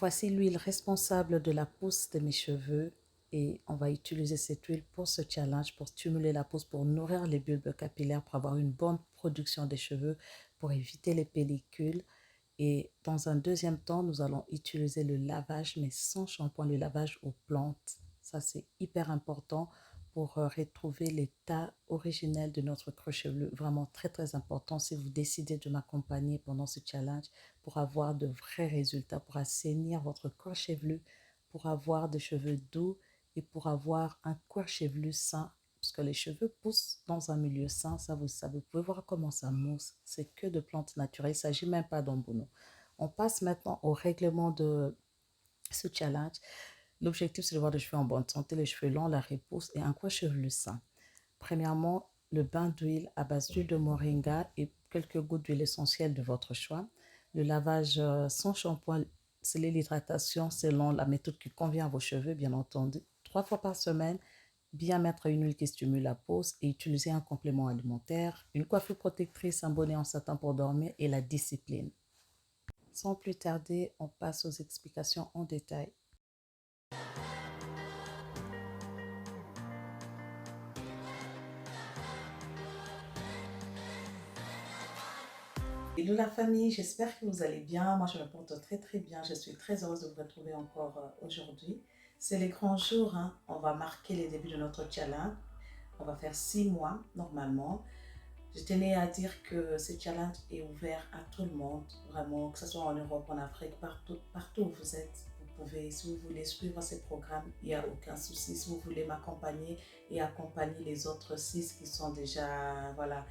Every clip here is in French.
Voici l'huile responsable de la pousse de mes cheveux et on va utiliser cette huile pour ce challenge, pour stimuler la pousse, pour nourrir les bulbes capillaires, pour avoir une bonne production des cheveux, pour éviter les pellicules. Et dans un deuxième temps, nous allons utiliser le lavage, mais sans shampoing, le lavage aux plantes. Ça, c'est hyper important pour retrouver l'état originel de notre creux chevelu. Vraiment très, très important si vous décidez de m'accompagner pendant ce challenge pour avoir de vrais résultats, pour assainir votre corps chevelu, pour avoir des cheveux doux et pour avoir un corps chevelu sain. Parce que les cheveux poussent dans un milieu sain, ça vous savez. Vous pouvez voir comment ça mousse. C'est que de plantes naturelles. Il ne s'agit même pas d'embouno. On passe maintenant au règlement de ce challenge. L'objectif, c'est de voir les cheveux en bonne santé, les cheveux longs, la repousse et un coin chevelu sain. Premièrement, le bain d'huile à base d'huile de moringa et quelques gouttes d'huile essentielle de votre choix. Le lavage sans shampoing, c'est l'hydratation selon la méthode qui convient à vos cheveux, bien entendu. 3 fois par semaine, bien mettre une huile qui stimule la pose et utiliser un complément alimentaire, une coiffure protectrice, un bonnet en satin pour dormir et la discipline. Sans plus tarder, on passe aux explications en détail. Hello la famille, j'espère que vous allez bien. Moi, je me porte très très bien. Je suis très heureuse de vous retrouver encore aujourd'hui. C'est les grands jours, hein. On va marquer les débuts de notre challenge. On va faire 6 mois normalement. Je tenais à dire que ce challenge est ouvert à tout le monde, vraiment, que ce soit en Europe, en Afrique, partout où vous êtes. Vous pouvez, si vous voulez suivre ces programmes, il n'y a aucun souci. Si vous voulez m'accompagner et accompagner les autres 6 qui sont déjà voilà,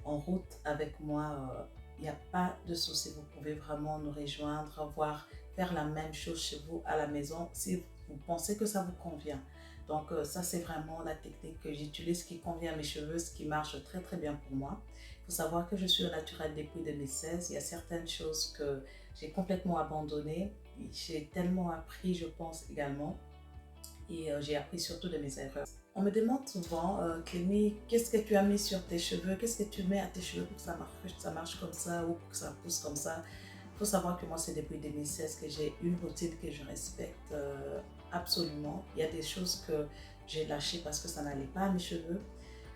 en route avec moi, il n'y a pas de souci. Vous pouvez vraiment nous rejoindre, voire faire la même chose chez vous à la maison si vous pensez que ça vous convient. Donc ça, c'est vraiment la technique que j'utilise qui convient à mes cheveux, ce qui marche très très bien pour moi. Il faut savoir que je suis au naturel depuis 2016. Il y a certaines choses que j'ai complètement abandonnées. J'ai tellement appris, je pense, également. Et j'ai appris surtout de mes erreurs. On me demande souvent, Clémy, qu'est-ce que tu as mis sur tes cheveux? Qu'est-ce que tu mets à tes cheveux pour que ça marche comme ça ou pour que ça pousse comme ça? Il faut savoir que moi, c'est depuis 2016 que j'ai une routine que je respecte absolument. Il y a des choses que j'ai lâchées parce que ça n'allait pas à mes cheveux.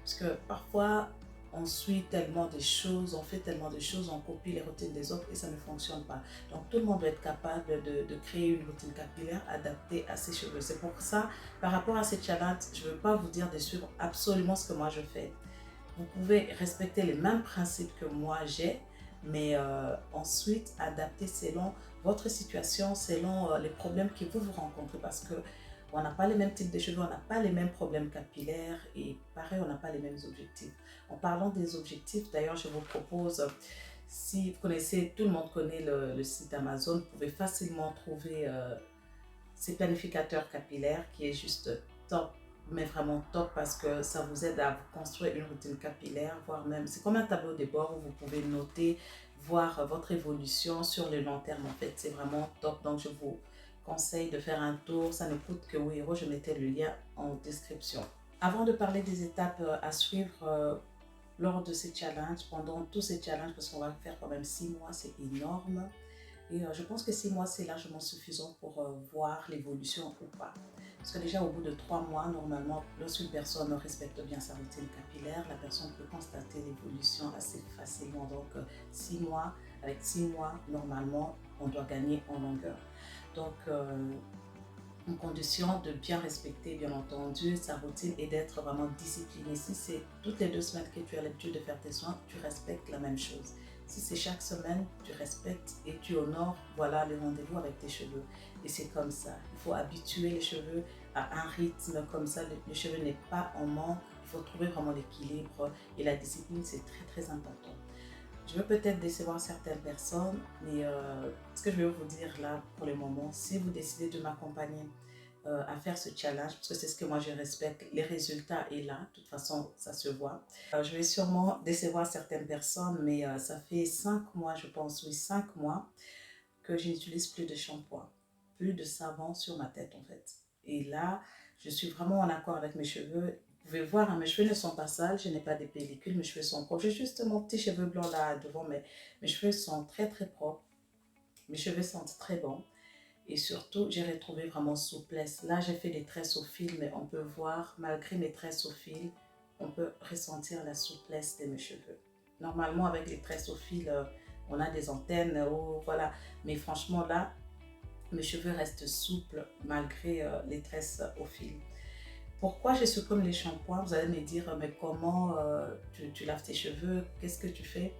Parce que parfois, on suit tellement de choses, on fait tellement de choses, on copie les routines des autres et ça ne fonctionne pas. Donc, tout le monde doit être capable de créer une routine capillaire adaptée à ses cheveux. C'est pour ça, par rapport à ces challenges, je ne veux pas vous dire de suivre absolument ce que moi je fais. Vous pouvez respecter les mêmes principes que moi j'ai, mais ensuite adapter selon votre situation, selon les problèmes que vous rencontrez parce que on n'a pas les mêmes types de cheveux, on n'a pas les mêmes problèmes capillaires et pareil, on n'a pas les mêmes objectifs. En parlant des objectifs, d'ailleurs, je vous propose, si vous connaissez, tout le monde connaît le site Amazon, vous pouvez facilement trouver ces planificateurs capillaires qui est juste top, mais vraiment top parce que ça vous aide à vous construire une routine capillaire, voire même, c'est comme un tableau de bord où vous pouvez noter, voir votre évolution sur le long terme. En fait, c'est vraiment top. Donc, je vous conseille de faire un tour. Ça ne coûte que 8 euros. Je mettais le lien en description. Avant de parler des étapes à suivre lors de ces challenges, pendant tous ces challenges, parce qu'on va faire quand même 6 mois, c'est énorme. Et je pense que 6 mois, c'est largement suffisant pour voir l'évolution ou pas. Parce que déjà, au bout de 3 mois, normalement, lorsqu'une personne respecte bien sa routine capillaire, la personne peut constater l'évolution assez facilement. Donc, 6 mois, avec 6 mois, normalement, on doit gagner en longueur. Donc, en condition de bien respecter, bien entendu, sa routine et d'être vraiment discipliné. Si c'est toutes les 2 semaines que tu as l'habitude de faire tes soins, tu respectes la même chose. Si c'est chaque semaine, tu respectes et tu honores, voilà, le rendez-vous avec tes cheveux. Et c'est comme ça. Il faut habituer les cheveux à un rythme comme ça. Le cheveu n'est pas en manque. Il faut trouver vraiment l'équilibre et la discipline, c'est très très important. Je veux peut-être décevoir certaines personnes, mais ce que je veux vous dire là pour le moment, si vous décidez de m'accompagner à faire ce challenge, parce que c'est ce que moi je respecte, les résultats est là, de toute façon ça se voit. Je vais sûrement décevoir certaines personnes, mais ça fait 5 mois, je pense, oui, 5 mois que je n'utilise plus de shampoing, plus de savon sur ma tête en fait. Et là, je suis vraiment en accord avec mes cheveux. Vous pouvez voir, hein, mes cheveux ne sont pas sales, je n'ai pas de pellicule, mes cheveux sont propres. J'ai juste mon petit cheveu blanc là devant, mais mes cheveux sont très très propres. Mes cheveux sentent très bon. Et surtout, j'ai retrouvé vraiment souplesse. Là, j'ai fait des tresses au fil, mais on peut voir, malgré mes tresses au fil, on peut ressentir la souplesse de mes cheveux. Normalement, avec les tresses au fil, on a des antennes, voilà. Mais franchement, là, mes cheveux restent souples malgré les tresses au fil. Pourquoi je supprime les shampoings? Vous allez me dire, mais comment tu laves tes cheveux? Qu'est-ce que tu fais?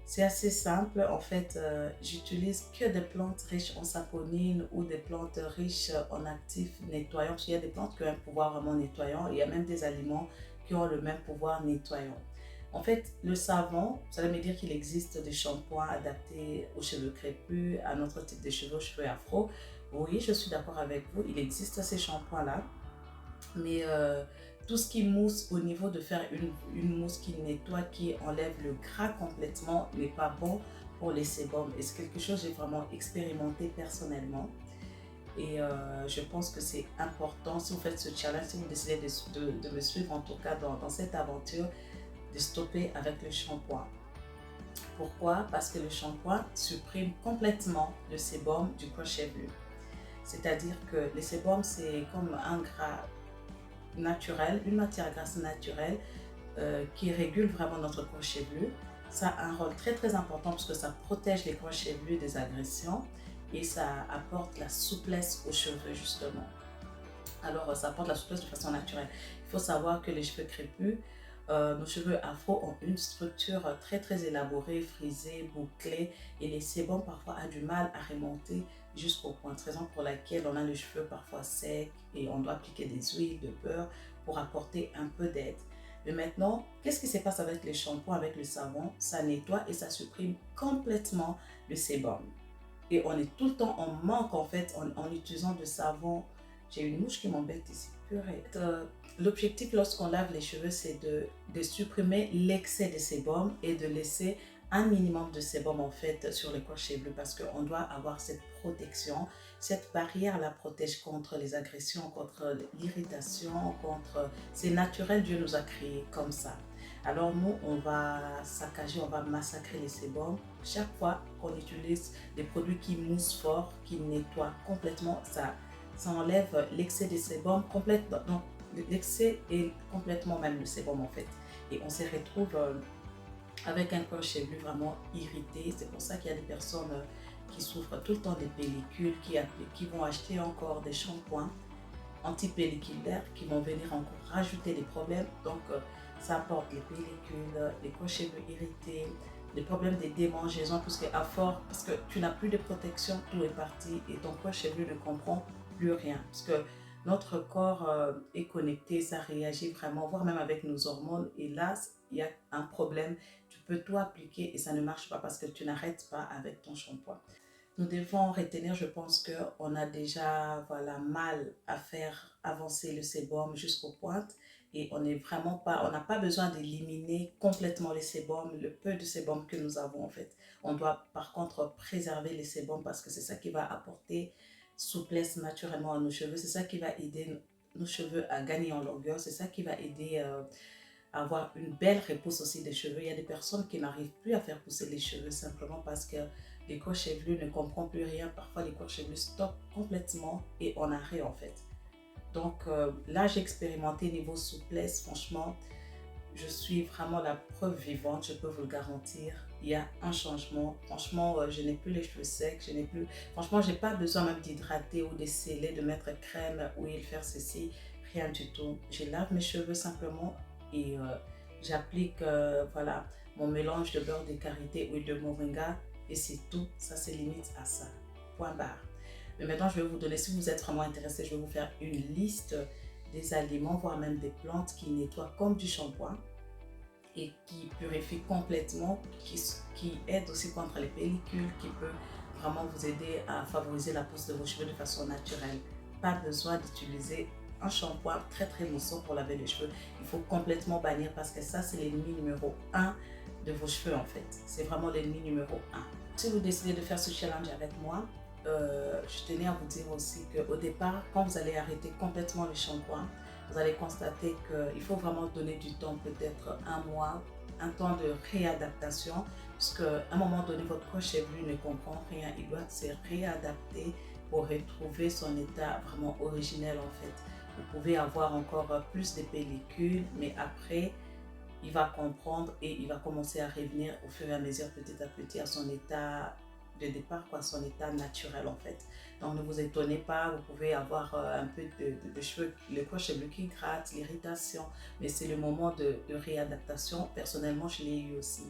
C'est assez simple. En fait, j'utilise que des plantes riches en saponine ou des plantes riches en actifs nettoyants. Parce qu'il y a des plantes qui ont un pouvoir vraiment nettoyant. Il y a même des aliments qui ont le même pouvoir nettoyant. En fait, le savon, vous allez me dire qu'il existe des shampoings adaptés aux cheveux crépus, à notre type de cheveux, aux cheveux afro. Oui, je suis d'accord avec vous. Il existe ces shampoings-là. Mais tout ce qui mousse au niveau de faire une mousse qui nettoie, qui enlève le gras complètement, n'est pas bon pour les sébums. Et c'est quelque chose que j'ai vraiment expérimenté personnellement. Et je pense que c'est important, si vous faites ce challenge, si vous décidez de me suivre en tout cas dans cette aventure, de stopper avec le shampoing. Pourquoi? Parce que le shampoing supprime complètement le sébum du cuir chevelu. C'est-à-dire que le sébum, c'est comme un gras naturel, une matière grasse naturelle qui régule vraiment notre cuir chevelu. Ça a un rôle très très important parce que ça protège les cuirs chevelus des agressions et ça apporte la souplesse aux cheveux justement. Alors ça apporte la souplesse de façon naturelle. Il faut savoir que les cheveux crépus, nos cheveux afro ont une structure très très élaborée, frisée, bouclée et les sébums parfois a du mal à remonter jusqu'au point. Raison pour laquelle on a les cheveux parfois secs et on doit appliquer des huiles, de beurre pour apporter un peu d'aide. Mais maintenant, qu'est-ce qui se passe avec les shampoings, avec le savon? Ça nettoie et ça supprime complètement le sébum. Et on est tout le temps en manque en fait en utilisant du savon. J'ai une mouche qui m'embête ici. Purée. L'objectif lorsqu'on lave les cheveux, c'est de supprimer l'excès de sébum et de laisser un minimum de sébum en fait sur le cuir chevelu parce qu'on doit avoir cette protection. Cette barrière la protège contre les agressions, contre l'irritation, contre... C'est naturel, Dieu nous a créés comme ça. Alors nous, on va saccager, on va massacrer les sébums. Chaque fois qu'on utilise des produits qui moussent fort, qui nettoient complètement, ça enlève l'excès de sébum complètement. Donc l'excès est complètement même le sébum en fait. Et on se retrouve avec un cuir chevelu vraiment irrité. C'est pour ça qu'il y a des personnes qui souffrent tout le temps des pellicules, qui vont acheter encore des shampoings anti-pelliculaires qui vont venir encore rajouter des problèmes. Donc, ça apporte les pellicules, les cuirs chevelu irrités, les problèmes des démangeaisons, parce que tu n'as plus de protection, tout est parti et ton cuir chevelu ne comprend plus rien. Parce que notre corps est connecté, ça réagit vraiment, voire même avec nos hormones. Et là, il y a un problème. Tu peux tout appliquer et ça ne marche pas parce que tu n'arrêtes pas avec ton shampoing. Nous devons retenir, je pense qu'on a déjà voilà, mal à faire avancer le sébum jusqu'aux pointes et on n'a pas besoin d'éliminer complètement les sébums, le peu de sébum que nous avons en fait. On doit par contre préserver les sébums parce que c'est ça qui va apporter souplesse naturellement à nos cheveux, c'est ça qui va aider nos cheveux à gagner en longueur, c'est ça qui va aider à avoir une belle repousse aussi des cheveux. Il y a des personnes qui n'arrivent plus à faire pousser les cheveux simplement parce que les cuirs chevelus ne comprennent plus rien. Parfois, les cuirs chevelus stoppent complètement et on arrête en fait. Donc là, j'ai expérimenté niveau souplesse. Franchement, je suis vraiment la preuve vivante, je peux vous le garantir. Il y a un changement. Franchement, je n'ai plus les cheveux secs, je n'ai plus... Franchement, je n'ai pas besoin même d'hydrater ou de sceller, de mettre crème, huile, faire ceci, rien du tout. Je lave mes cheveux simplement et j'applique voilà, mon mélange de beurre de karité, huile de moringa et c'est tout. Ça se limite à ça. Point barre. Mais maintenant, je vais vous donner, si vous êtes vraiment intéressé, je vais vous faire une liste des aliments, voire même des plantes qui nettoient comme du shampoing et qui purifient complètement, qui aident aussi contre les pellicules, qui peut vraiment vous aider à favoriser la pousse de vos cheveux de façon naturelle. Pas besoin d'utiliser un shampoing très très moussant pour laver les cheveux. Il faut complètement bannir parce que ça, c'est l'ennemi numéro 1 de vos cheveux en fait. C'est vraiment l'ennemi numéro 1. Si vous décidez de faire ce challenge avec moi, je tenais à vous dire aussi qu'au départ, quand vous allez arrêter complètement le shampoing, vous allez constater qu'il faut vraiment donner du temps, peut-être un mois, un temps de réadaptation, puisqu'à un moment donné, votre cuir chevelu ne comprend rien, il doit se réadapter pour retrouver son état vraiment originel en fait. Vous pouvez avoir encore plus de pellicules, mais après, il va comprendre et il va commencer à revenir au fur et à mesure, petit à petit, à son état de départ, quoi, son état naturel en fait. Donc ne vous étonnez pas, vous pouvez avoir un peu de cheveux, le coin chevelu qui gratte, l'irritation, mais c'est le moment de réadaptation. Personnellement, je l'ai eu aussi.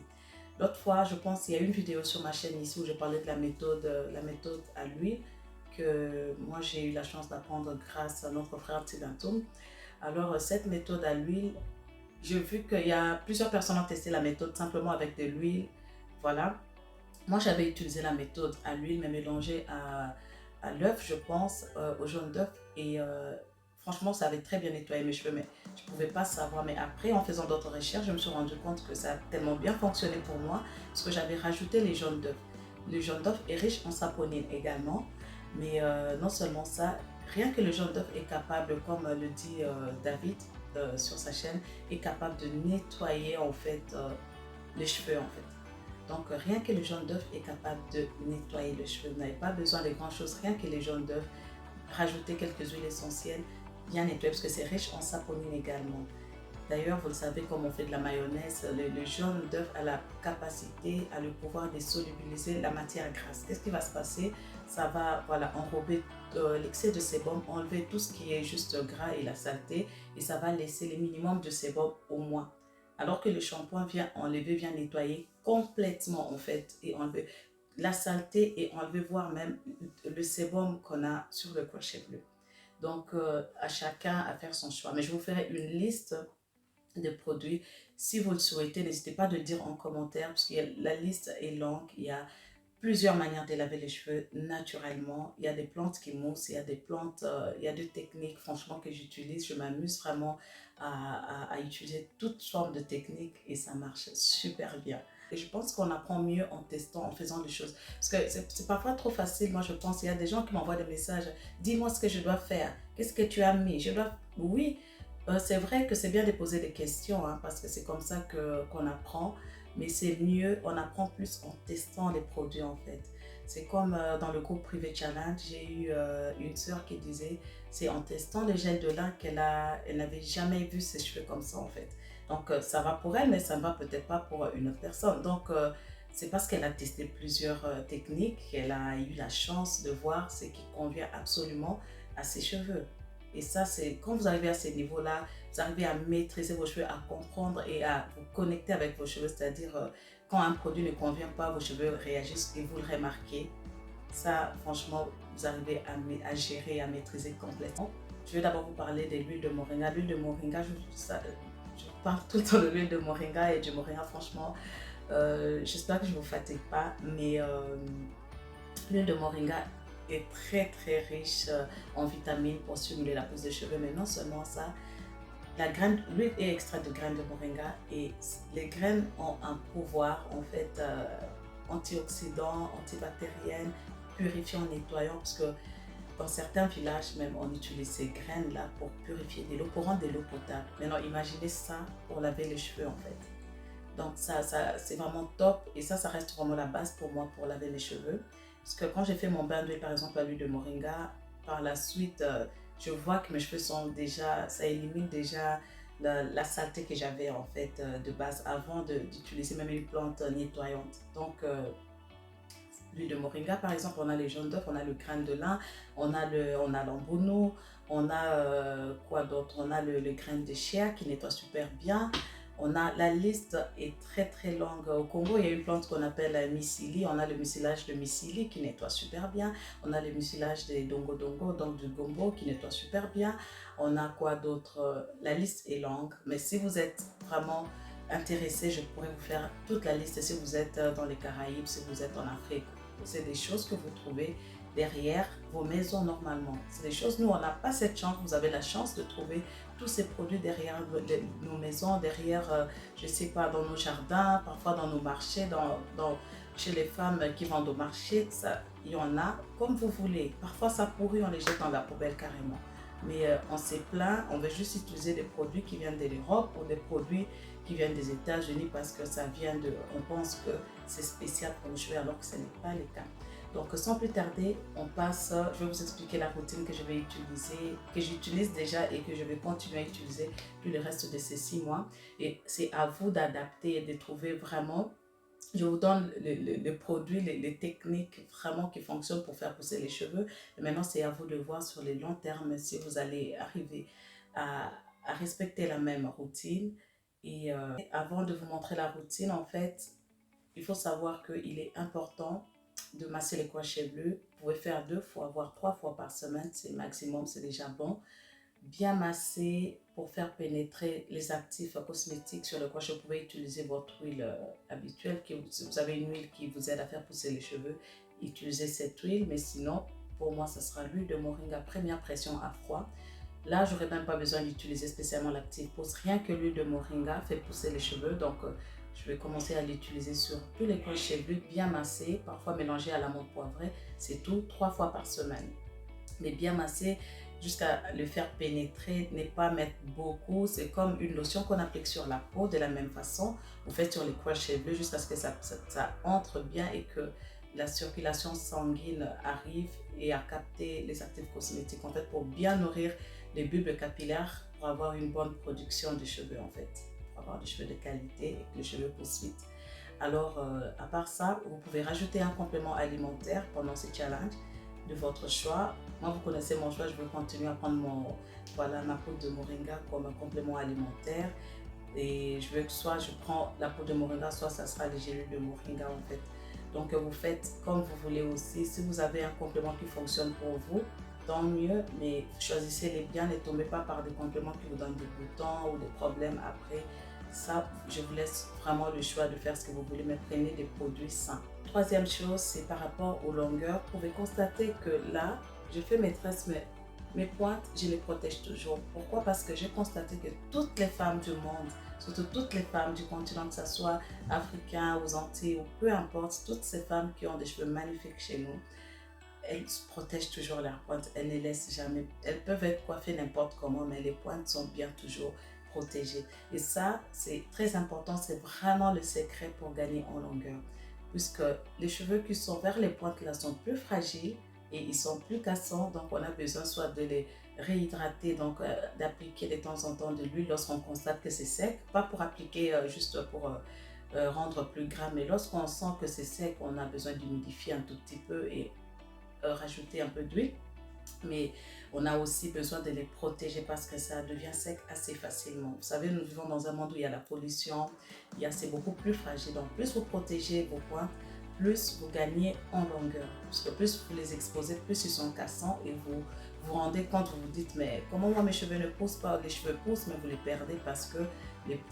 L'autre fois, je pense, il y a une vidéo sur ma chaîne ici où je parlais de la méthode à l'huile que moi j'ai eu la chance d'apprendre grâce à notre frère Tidantoum. Alors cette méthode à l'huile, j'ai vu qu'il y a plusieurs personnes ont testé la méthode simplement avec de l'huile. Voilà. Moi, j'avais utilisé la méthode à l'huile, mais mélangée à l'œuf, je pense, au jaune d'œuf. Et franchement, ça avait très bien nettoyé mes cheveux, mais je ne pouvais pas savoir. Mais après, en faisant d'autres recherches, je me suis rendu compte que ça a tellement bien fonctionné pour moi, parce que j'avais rajouté les jaunes d'œuf. Le jaune d'œuf est riche en saponine également, mais non seulement ça, rien que le jaune d'œuf est capable, comme le dit David sur sa chaîne, est capable de nettoyer en fait les cheveux en fait. Donc rien que le jaune d'œuf est capable de nettoyer les cheveux. Vous n'avez pas besoin de grand chose, rien que les jaunes d'œuf. Rajoutez quelques huiles essentielles, bien nettoyer parce que c'est riche en saponine également. D'ailleurs, vous le savez, comme on fait de la mayonnaise, le jaune d'œuf a la capacité, a le pouvoir de solubiliser la matière grasse. Qu'est-ce qui va se passer? Ça va voilà, enrober l'excès de sébum, enlever tout ce qui est juste gras et la saleté, et ça va laisser le minimum de sébum au moins. Alors que le shampoing vient enlever, vient nettoyer complètement en fait, et enlever la saleté et enlever voire même le sébum qu'on a sur le cuir chevelu. Donc, à chacun à faire son choix. Mais je vous ferai une liste de produits. Si vous le souhaitez, n'hésitez pas de le dire en commentaire parce que la liste est longue. Il y a plusieurs manières de laver les cheveux naturellement. Il y a des plantes qui moussent, il y a des plantes, il y a des techniques franchement que j'utilise. Je m'amuse vraiment à utiliser toutes sortes de techniques et ça marche super bien. Et je pense qu'on apprend mieux en testant, en faisant des choses. Parce que c'est parfois trop facile. Moi, je pense, il y a des gens qui m'envoient des messages. Dis-moi ce que je dois faire. Qu'est-ce que tu as mis? Je dois... Oui, c'est vrai que c'est bien de poser des questions hein, parce que c'est comme ça qu'on apprend. Mais c'est mieux, on apprend plus en testant les produits en fait. C'est comme dans le groupe privé challenge, j'ai eu une sœur qui disait c'est en testant le gel de lin elle n'avait jamais vu ses cheveux comme ça en fait. Donc ça va pour elle, mais ça ne va peut-être pas pour une autre personne. Donc c'est parce qu'elle a testé plusieurs techniques qu'elle a eu la chance de voir ce qui convient absolument à ses cheveux. Et ça, c'est quand vous arrivez à ces niveaux-là, vous arrivez à maîtriser vos cheveux, à comprendre et à vous connecter avec vos cheveux. C'est-à-dire, quand un produit ne convient pas, vos cheveux réagissent et vous le remarquez. Ça, franchement, vous arrivez à gérer, à maîtriser complètement. Je vais d'abord vous parler de l'huile de moringa. L'huile de moringa, je parle tout le temps de l'huile de moringa et du moringa, franchement. J'espère que je ne vous fatigue pas, mais l'huile de moringa est très très riche en vitamines pour stimuler la pousse des cheveux, mais non seulement ça, l'huile est extraite de graines de moringa et les graines ont un pouvoir en fait antioxydant, antibactérien, purifiant, nettoyant, parce que dans certains villages même on utilise ces graines là pour purifier de l'eau, pour rendre de l'eau potable. Maintenant imaginez ça pour laver les cheveux en fait. Donc ça c'est vraiment top et ça reste vraiment la base pour moi pour laver mes cheveux. Parce que quand j'ai fait mon bain d'huile par exemple à l'huile de moringa, par la suite je vois que mes cheveux sont déjà, ça élimine déjà la saleté que j'avais en fait de base avant d'utiliser même une plante nettoyante. Donc l'huile de moringa par exemple, on a les jaunes d'œuf, on a le grain de lin, on a l'embouno, on a quoi d'autre, on a le grain de chia qui nettoie super bien. La liste est très très longue. Au Congo, il y a une plante qu'on appelle misili. On a le mucilage de misili qui nettoie super bien. On a le mucilage des dongo dongo, donc du gombo qui nettoie super bien. On a quoi d'autre? La liste est longue, mais si vous êtes vraiment intéressé, je pourrais vous faire toute la liste. Si vous êtes dans les Caraïbes, si vous êtes en Afrique, c'est des choses que vous trouvez derrière vos maisons normalement. C'est des choses, nous on n'a pas cette chance, vous avez la chance de trouver tous ces produits derrière nos maisons, derrière, je sais pas, dans nos jardins, parfois dans nos marchés, chez les femmes qui vendent au marché, ça, il y en a comme vous voulez. Parfois ça pourrit, on les jette dans la poubelle carrément. Mais on s'est plaint, on veut juste utiliser des produits qui viennent de l'Europe ou des produits qui viennent des États-Unis parce que ça vient on pense que c'est spécial pour nos cheveux alors que ce n'est pas le cas. Donc sans plus tarder, on passe, je vais vous expliquer la routine que je vais utiliser, que j'utilise déjà et que je vais continuer à utiliser tout le reste de ces 6 mois. Et c'est à vous d'adapter et de trouver vraiment, je vous donne le produit, les techniques vraiment qui fonctionnent pour faire pousser les cheveux. Et maintenant, c'est à vous de voir sur les longs termes si vous allez arriver à respecter la même routine. Et avant de vous montrer la routine, en fait, il faut savoir qu'il est important de masser les coins chevelu. Vous pouvez faire 2 fois, voire 3 fois par semaine, c'est maximum, c'est déjà bon. Bien masser pour faire pénétrer les actifs cosmétiques sur le coin chevelu. Vous pouvez utiliser votre huile habituelle. Si vous avez une huile qui vous aide à faire pousser les cheveux, utilisez cette huile. Mais sinon, pour moi, ce sera l'huile de moringa première pression à froid. Là, je n'aurais même pas besoin d'utiliser spécialement l'active pousse. Rien que l'huile de moringa fait pousser les cheveux. Donc, je vais commencer à l'utiliser sur tous les coins chevelus, bien massé, parfois mélangé à l'amande poivrée. C'est tout, 3 fois par semaine. Mais bien massé jusqu'à le faire pénétrer, ne pas mettre beaucoup. C'est comme une lotion qu'on applique sur la peau. De la même façon, vous faites sur les coins chevelus jusqu'à ce que ça entre bien et que la circulation sanguine arrive et à capter les actifs cosmétiques en fait pour bien nourrir les bulbes capillaires pour avoir une bonne production de cheveux en fait, pour avoir des cheveux de qualité et que les cheveux poussent vite. Alors, à part ça, vous pouvez rajouter un complément alimentaire pendant ce challenge de votre choix. Moi, vous connaissez mon choix, je vais continuer à prendre ma poudre de moringa comme un complément alimentaire. Et je veux que soit je prends la poudre de moringa, soit ça sera les gélules de moringa en fait. Donc vous faites comme vous voulez aussi. Si vous avez un complément qui fonctionne pour vous, tant mieux, mais choisissez-les bien, ne tombez pas par des compléments qui vous donnent des boutons ou des problèmes après. Ça, je vous laisse vraiment le choix de faire ce que vous voulez, mais prenez des produits sains. Troisième chose, c'est par rapport aux longueurs. Vous pouvez constater que là, je fais mes tresses, mais mes pointes, je les protège toujours. Pourquoi? Parce que j'ai constaté que toutes les femmes du monde, surtout toutes les femmes du continent, que ce soit africain, aux Antilles ou peu importe, toutes ces femmes qui ont des cheveux magnifiques chez nous, elles protègent toujours leurs pointes, elles ne laissent jamais. Elles peuvent être coiffées n'importe comment, mais les pointes sont bien toujours protégées. Et ça, c'est très important, c'est vraiment le secret pour gagner en longueur. Puisque les cheveux qui sont vers les pointes là sont plus fragiles et ils sont plus cassants, donc on a besoin soit de les réhydrater, donc d'appliquer de temps en temps de l'huile lorsqu'on constate que c'est sec, pas pour appliquer juste pour rendre plus gras, mais lorsqu'on sent que c'est sec, on a besoin d'humidifier un tout petit peu et rajouter un peu d'huile, mais on a aussi besoin de les protéger parce que ça devient sec assez facilement. Vous savez, nous vivons dans un monde où il y a la pollution, c'est beaucoup plus fragile. Donc, plus vous protégez vos points, plus vous gagnez en longueur. Parce que plus vous les exposez, plus ils sont cassants et vous vous rendez compte, vous vous dites, mais comment moi mes cheveux ne poussent pas? Les cheveux poussent, mais vous les perdez parce que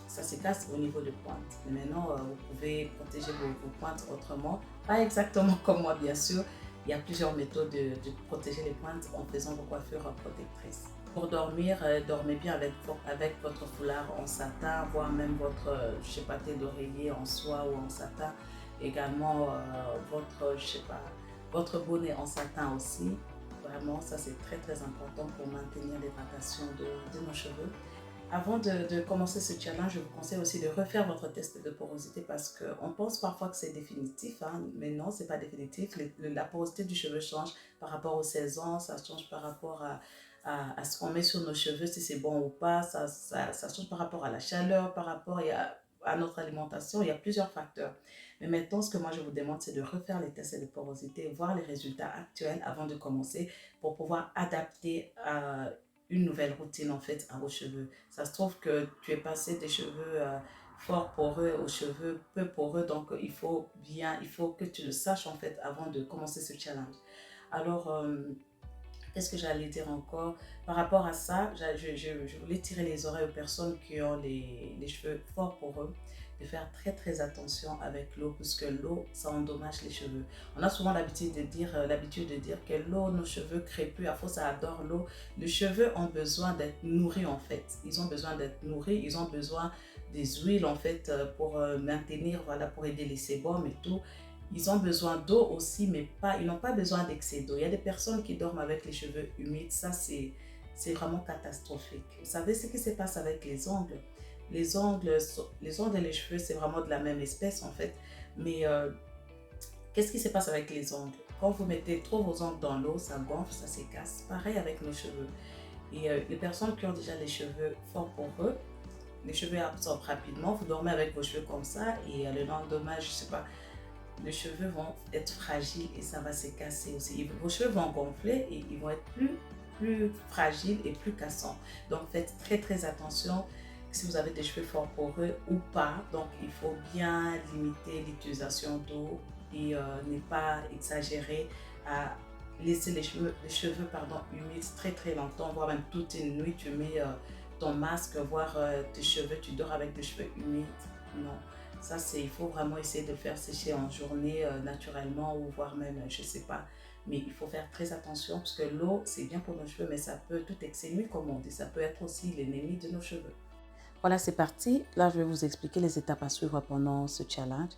ça se casse au niveau de pointe. Mais maintenant, vous pouvez protéger vos pointes autrement. Pas exactement comme moi, bien sûr. Il y a plusieurs méthodes de protéger les pointes en faisant vos coiffures protectrices. Pour dormir, dormez bien avec votre foulard en satin, voire même votre chapeauté d'oreiller en soie ou en satin. Également, votre bonnet en satin aussi. Vraiment, ça c'est très très important pour maintenir l'hydratation de nos cheveux. Avant de commencer ce challenge, je vous conseille aussi de refaire votre test de porosité parce qu'on pense parfois que c'est définitif, mais non, ce n'est pas définitif. La porosité du cheveu change par rapport aux saisons, ça change par rapport à ce qu'on met sur nos cheveux, si c'est bon ou pas, ça change par rapport à la chaleur, par rapport à notre alimentation, il y a plusieurs facteurs. Mais maintenant, ce que moi je vous demande, c'est de refaire les tests de porosité, voir les résultats actuels avant de commencer pour pouvoir adapter une nouvelle routine en fait à vos cheveux. Ça se trouve que tu es passé des cheveux fort poreux aux cheveux peu poreux, donc il faut que tu le saches en fait avant de commencer ce challenge. Alors, qu'est-ce que j'allais dire encore? Par rapport à ça, je voulais tirer les oreilles aux personnes qui ont les cheveux fort poreux, de faire très très attention avec l'eau, puisque l'eau, ça endommage les cheveux. On a souvent l'habitude de dire que l'eau, nos cheveux crépus, à force ça adore l'eau. Les cheveux ont besoin d'être nourris en fait. Ils ont besoin d'être nourris, ils ont besoin des huiles en fait pour maintenir, voilà, pour aider les sébums et tout. Ils ont besoin d'eau aussi, mais ils n'ont pas besoin d'excès d'eau. Il y a des personnes qui dorment avec les cheveux humides, ça c'est vraiment catastrophique. Vous savez ce qui se passe avec les ongles? Les ongles et les cheveux, c'est vraiment de la même espèce en fait. Mais qu'est-ce qui se passe avec les ongles? quand vous mettez trop vos ongles dans l'eau, ça gonfle, ça s'écasse. Pareil avec nos cheveux. Et les personnes qui ont déjà les cheveux forts pour eux, les cheveux absorbent rapidement. Vous dormez avec vos cheveux comme ça et le lendemain, je sais pas, les cheveux vont être fragiles et ça va se casser aussi. Vos cheveux vont gonfler et ils vont être plus fragiles et plus cassants. Donc faites très attention si vous avez des cheveux forts poreux ou pas. Donc il faut bien limiter l'utilisation d'eau et ne pas exagérer à laisser les cheveux humides très longtemps, voire même toute une nuit. Tu mets ton masque, voire tes cheveux, tu dors avec des cheveux humides. Non. Ça, il faut vraiment essayer de le faire sécher en journée naturellement ou voire même, je ne sais pas. Mais il faut faire très attention parce que l'eau, c'est bien pour nos cheveux, mais ça peut tout exténuer, comme on dit. Ça peut être aussi l'ennemi de nos cheveux. Voilà, c'est parti. Là, je vais vous expliquer les étapes à suivre pendant ce challenge.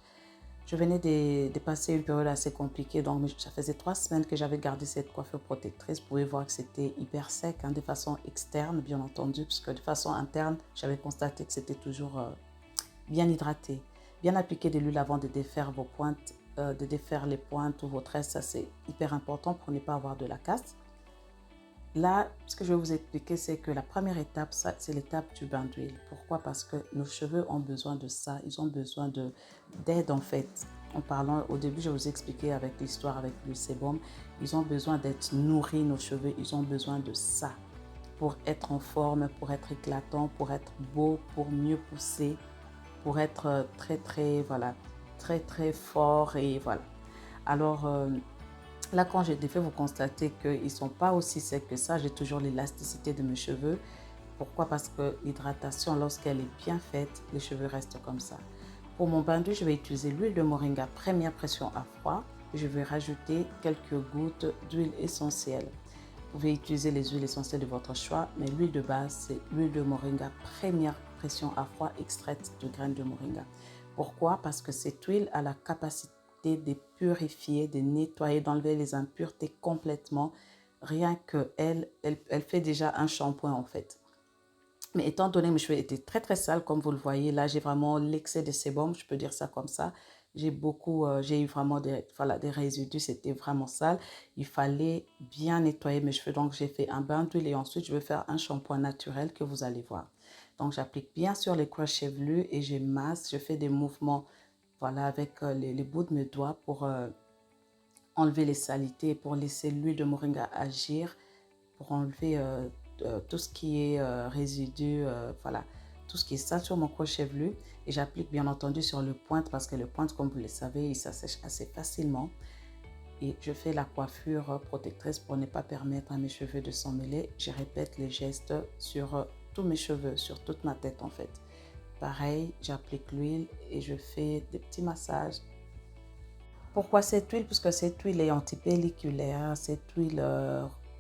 Je venais de passer une période assez compliquée, donc ça faisait 3 semaines que j'avais gardé cette coiffure protectrice. Vous pouvez voir que c'était hyper sec, de façon externe, bien entendu, parce que de façon interne, j'avais constaté que c'était toujours bien hydraté. Bien appliquer de l'huile avant de défaire vos pointes, de défaire les pointes ou vos tresses, ça c'est hyper important pour ne pas avoir de la casse. Là, ce que je vais vous expliquer, c'est que la première étape, c'est l'étape du bain d'huile. Pourquoi? Parce que nos cheveux ont besoin de ça, ils ont besoin d'aide en fait. En parlant, au début, je vous ai expliqué avec l'histoire avec le sébum, ils ont besoin d'être nourris, nos cheveux, ils ont besoin de ça pour être en forme, pour être éclatant, pour être beau, pour mieux pousser, pour être voilà, très fort et voilà. Alors là, quand j'ai défait, vous constatez qu'ils ne sont pas aussi secs que ça. J'ai toujours l'élasticité de mes cheveux. Pourquoi? Parce que l'hydratation, lorsqu'elle est bien faite, les cheveux restent comme ça. Pour mon bain d'huile, je vais utiliser l'huile de moringa première pression à froid. Je vais rajouter quelques gouttes d'huile essentielle. Vous pouvez utiliser les huiles essentielles de votre choix, mais l'huile de base, c'est l'huile de moringa première pression à froid extraite de graines de moringa. Pourquoi? Parce que cette huile a la capacité de purifier, de nettoyer, d'enlever les impuretés complètement. Rien qu'elle, elle fait déjà un shampoing en fait. Mais étant donné que mes cheveux étaient très sales, comme vous le voyez, là j'ai vraiment l'excès de sébum, je peux dire ça comme ça. J'ai eu vraiment des résidus, c'était vraiment sale. Il fallait bien nettoyer mes cheveux. Donc j'ai fait un bain d'huile et ensuite je vais faire un shampoing naturel que vous allez voir. Donc j'applique bien sur les coins chevelus et je masse, je fais des mouvements voilà, avec les bouts de mes doigts pour enlever les saletés, pour laisser l'huile de moringa agir, pour enlever tout ce qui est résidu, voilà, tout ce qui est sale sur mon cuir chevelu. Et j'applique bien entendu sur le pointe parce que le pointe, comme vous le savez, il s'assèche assez facilement. Et je fais la coiffure protectrice pour ne pas permettre à mes cheveux de s'emmêler. Je répète les gestes sur tous mes cheveux, sur toute ma tête en fait. Pareil, j'applique l'huile et je fais des petits massages. Pourquoi cette huile? Puisque cette huile est antipelliculaire, cette huile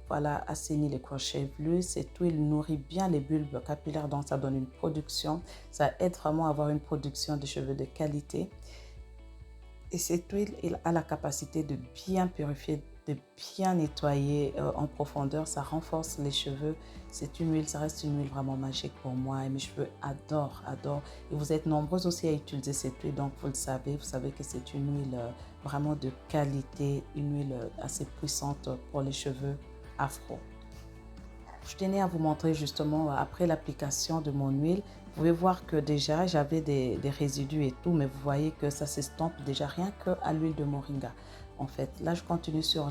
voilà, assainit les coins chevelus, cette huile nourrit bien les bulbes capillaires, donc ça donne une production, ça aide vraiment à avoir une production de cheveux de qualité. Et cette huile elle a la capacité de bien purifier, de bien nettoyer en profondeur, ça renforce les cheveux. C'est une huile, ça reste une huile vraiment magique pour moi et mes cheveux adorent. Et vous êtes nombreux aussi à utiliser cette huile, donc vous savez que c'est une huile vraiment de qualité, une huile assez puissante pour les cheveux afro. Je tenais à vous montrer justement après l'application de mon huile. Vous pouvez voir que déjà j'avais des résidus et tout, mais vous voyez que ça s'estompe déjà rien qu'à l'huile de moringa. En fait, là je continue sur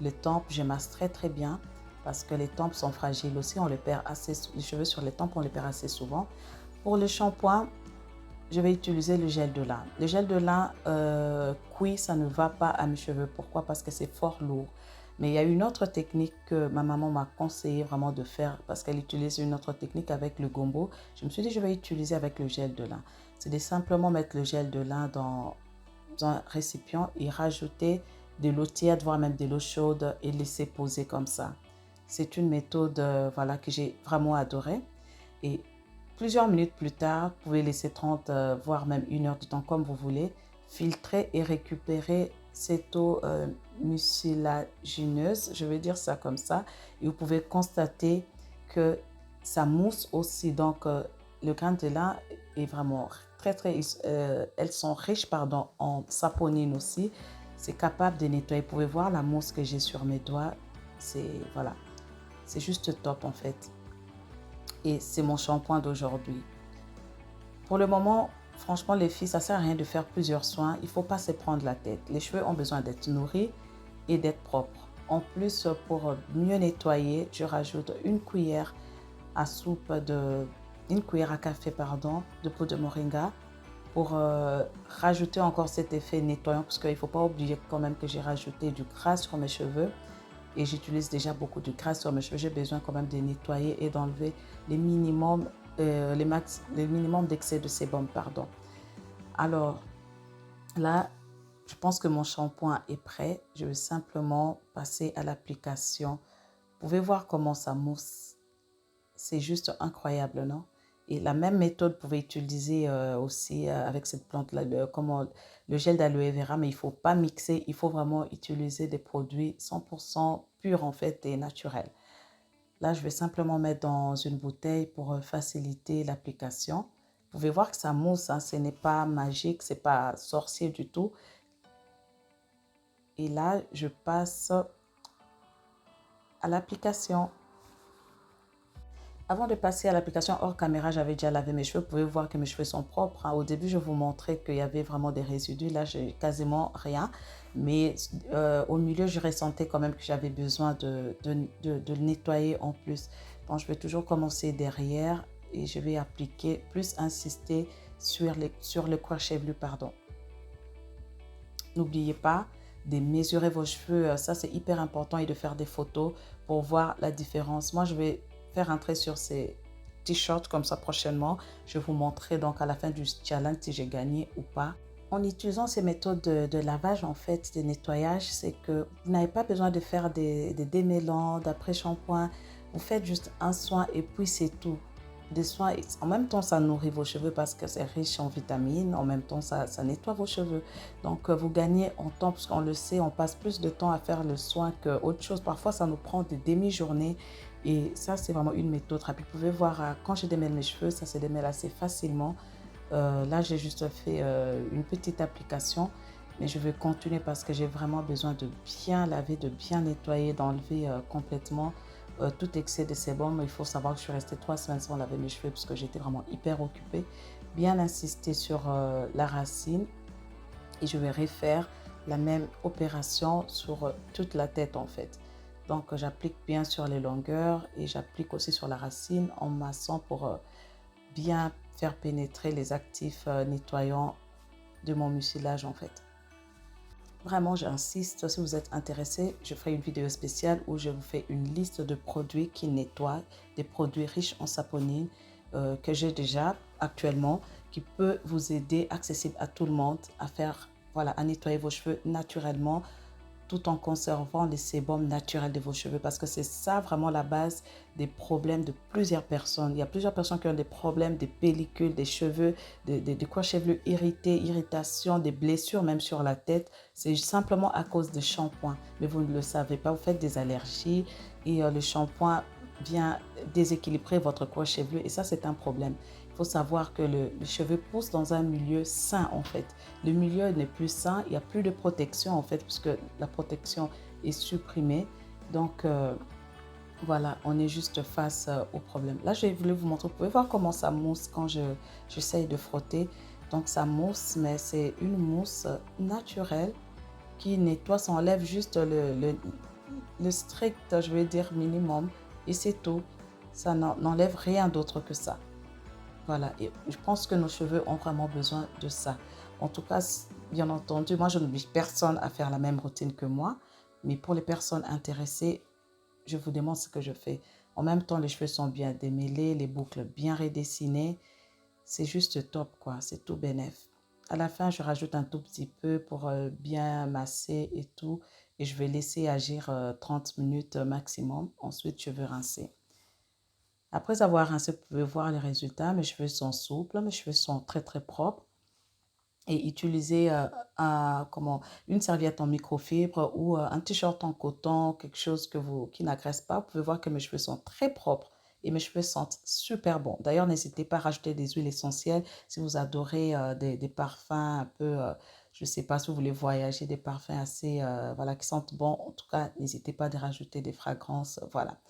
les tempes, je masse très bien parce que les tempes sont fragiles aussi, on les perd assez, les cheveux sur les tempes on les perd assez souvent. Pour le shampoing, je vais utiliser le gel de lin. Le gel de lin cuit, ça ne va pas à mes cheveux. Pourquoi? Parce que c'est fort lourd. Mais il y a une autre technique que ma maman m'a conseillé vraiment de faire parce qu'elle utilise une autre technique avec le gombo. Je me suis dit, je vais utiliser avec le gel de lin. C'est de simplement mettre le gel de lin dans un récipient et rajouter de l'eau tiède, voire même de l'eau chaude et laisser poser comme ça. C'est une méthode voilà, que j'ai vraiment adorée. Et plusieurs minutes plus tard, vous pouvez laisser 30, voire même 1 heure de temps comme vous voulez, filtrer et récupérer cette eau mucilagineuse, je vais dire ça comme ça, et vous pouvez constater que ça mousse aussi, donc le grain de lin est vraiment elles sont riches en saponine aussi, c'est capable de nettoyer. Vous pouvez voir la mousse que j'ai sur mes doigts. Voilà, c'est juste top en fait. Et c'est mon shampoing d'aujourd'hui. Pour le moment, franchement, les filles, ça ne sert à rien de faire plusieurs soins. Il ne faut pas se prendre la tête. Les cheveux ont besoin d'être nourris et d'être propres. En plus, pour mieux nettoyer, je rajoute une cuillère à café, de peau de moringa pour rajouter encore cet effet nettoyant, parce qu'il ne faut pas oublier quand même que j'ai rajouté du gras sur mes cheveux et j'utilise déjà beaucoup de gras sur mes cheveux. J'ai besoin quand même de nettoyer et d'enlever les minimums d'excès de sébum, Alors là, je pense que mon shampoing est prêt. Je vais simplement passer à l'application. Vous pouvez voir comment ça mousse. C'est juste incroyable, non? Et la même méthode, vous pouvez utiliser aussi avec cette plante-là, le gel d'aloe vera, mais il ne faut pas mixer. Il faut vraiment utiliser des produits 100% purs en fait et naturels. Là, je vais simplement mettre dans une bouteille pour faciliter l'application. Vous pouvez voir que ça mousse, hein, ce n'est pas magique, ce n'est pas sorcier du tout. Et là, je passe à l'application. Avant de passer à l'application hors caméra, j'avais déjà lavé mes cheveux. Vous pouvez voir que mes cheveux sont propres, hein. Au début, je vous montrais qu'il y avait vraiment des résidus. Là, j'ai quasiment rien. Mais au milieu, je ressentais quand même que j'avais besoin de le nettoyer en plus. Bon, je vais toujours commencer derrière et je vais appliquer, plus insister sur le cuir chevelu, N'oubliez pas de mesurer vos cheveux. Ça, c'est hyper important, et de faire des photos pour voir la différence. Moi, je vais faire un trait sur ces t-shirts comme ça prochainement. Je vais vous montrer donc à la fin du challenge si j'ai gagné ou pas. En utilisant ces méthodes de lavage, en fait, de nettoyage, c'est que vous n'avez pas besoin de faire des démêlants, d'après-shampoing. Vous faites juste un soin et puis c'est tout. Des soins, en même temps, ça nourrit vos cheveux parce que c'est riche en vitamines. En même temps, ça nettoie vos cheveux. Donc, vous gagnez en temps, parce qu'on le sait, on passe plus de temps à faire le soin qu'autre chose. Parfois, ça nous prend des demi-journées. Et ça, c'est vraiment une méthode rapide. Vous pouvez voir, quand je démêle mes cheveux, ça se démêle assez facilement. Là, j'ai juste fait une petite application, mais je vais continuer parce que j'ai vraiment besoin de bien laver, de bien nettoyer, d'enlever complètement tout excès de sébum. Il faut savoir que je suis restée 3 semaines sans laver mes cheveux parce que j'étais vraiment hyper occupée. Bien insister sur la racine et je vais refaire la même opération sur toute la tête en fait. Donc, j'applique bien sur les longueurs et j'applique aussi sur la racine en massant pour bien faire pénétrer les actifs nettoyants de mon mucilage en fait. Vraiment, j'insiste, si vous êtes intéressé, je ferai une vidéo spéciale où je vous fais une liste de produits qui nettoient, des produits riches en saponine que j'ai déjà actuellement, qui peut vous aider, accessible à tout le monde, à faire, voilà, à nettoyer vos cheveux naturellement, tout en conservant les sébums naturels de vos cheveux, parce que c'est ça vraiment la base des problèmes de plusieurs personnes. Il y a plusieurs personnes qui ont des problèmes de pellicules, des cheveux, de cuir chevelu irrité, irritation, des blessures même sur la tête. C'est simplement à cause des shampoings, mais vous ne le savez pas, vous faites des allergies et le shampoing vient déséquilibrer votre cuir chevelu et ça, c'est un problème. Il faut savoir que le cheveu pousse dans un milieu sain en fait. Le milieu n'est plus sain, il n'y a plus de protection en fait, puisque la protection est supprimée. Donc, voilà, on est juste face au problème. Là, je voulais vous montrer, vous pouvez voir comment ça mousse quand j'essaye de frotter. Donc, ça mousse, mais c'est une mousse naturelle qui nettoie, ça enlève juste le strict, je vais dire, minimum. Et c'est tout. Ça n'enlève rien d'autre que ça. Voilà, et je pense que nos cheveux ont vraiment besoin de ça. En tout cas, bien entendu, moi, je n'oblige personne à faire la même routine que moi. Mais pour les personnes intéressées, je vous demande ce que je fais. En même temps, les cheveux sont bien démêlés, les boucles bien redessinées. C'est juste top, quoi. C'est tout bénef. À la fin, je rajoute un tout petit peu pour bien masser et tout. Et je vais laisser agir 30 minutes maximum. Ensuite, je vais rincer. Après avoir rincé, vous pouvez voir les résultats. Mes cheveux sont souples, mes cheveux sont très très propres. Et utiliser une serviette en microfibre ou un t-shirt en coton, quelque chose qui n'agresse pas. Vous pouvez voir que mes cheveux sont très propres et mes cheveux sentent super bon. D'ailleurs, n'hésitez pas à rajouter des huiles essentielles si vous adorez des parfums un peu, Je ne sais pas si vous voulez voyager, des parfums assez, voilà, qui sentent bon. En tout cas, n'hésitez pas à rajouter des fragrances, voilà.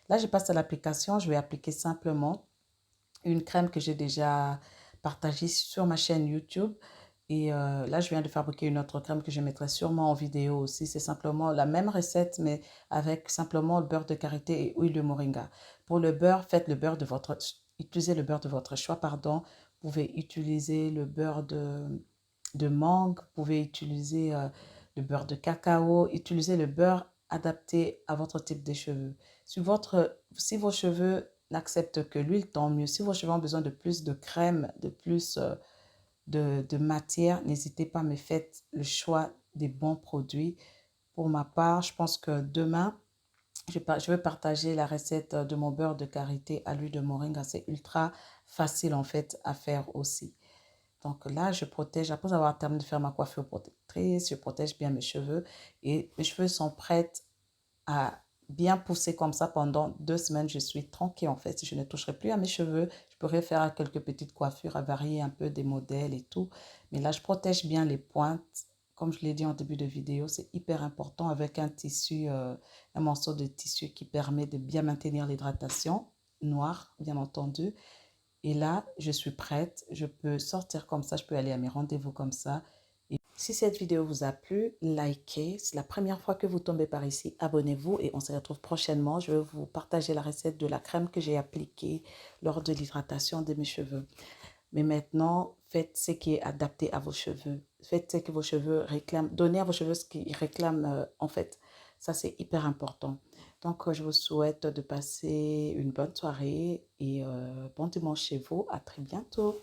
Là, je passe à l'application. Je vais appliquer simplement une crème que j'ai déjà partagée sur ma chaîne YouTube. Et là, je viens de fabriquer une autre crème que je mettrai sûrement en vidéo aussi. C'est simplement la même recette, mais avec simplement le beurre de karité et huile de moringa. Pour le beurre, faites le beurre de votre... Utilisez le beurre de votre choix, pardon. Vous pouvez utiliser le beurre de mangue. Vous pouvez utiliser le beurre de cacao. Utilisez le beurre adapté à votre type de cheveux. Si vos cheveux n'acceptent que l'huile, tant mieux. Si vos cheveux ont besoin de plus de crème, de plus de matière, n'hésitez pas, mais faites le choix des bons produits. Pour ma part, je pense que demain, je vais partager la recette de mon beurre de karité à l'huile de moringa. C'est ultra facile en fait à faire aussi. Donc là, je protège, après avoir terminé de faire ma coiffure protectrice, je protège bien mes cheveux et mes cheveux sont prêts à bien pousser comme ça pendant 2 semaines. Je suis tranquille en fait. Je ne toucherai plus à mes cheveux. Je pourrais faire quelques petites coiffures, à varier un peu des modèles et tout. Mais là, je protège bien les pointes. Comme je l'ai dit en début de vidéo, c'est hyper important avec un tissu, un morceau de tissu qui permet de bien maintenir l'hydratation, noir bien entendu. Et là, je suis prête. Je peux sortir comme ça. Je peux aller à mes rendez-vous comme ça. Et si cette vidéo vous a plu, likez. C'est la première fois que vous tombez par ici. Abonnez-vous et on se retrouve prochainement. Je vais vous partager la recette de la crème que j'ai appliquée lors de l'hydratation de mes cheveux. Mais maintenant, faites ce qui est adapté à vos cheveux. Faites ce que vos cheveux réclament. Donnez à vos cheveux ce qu'ils réclament en fait. Ça, c'est hyper important. Donc, je vous souhaite de passer une bonne soirée et bon dimanche chez vous. À très bientôt.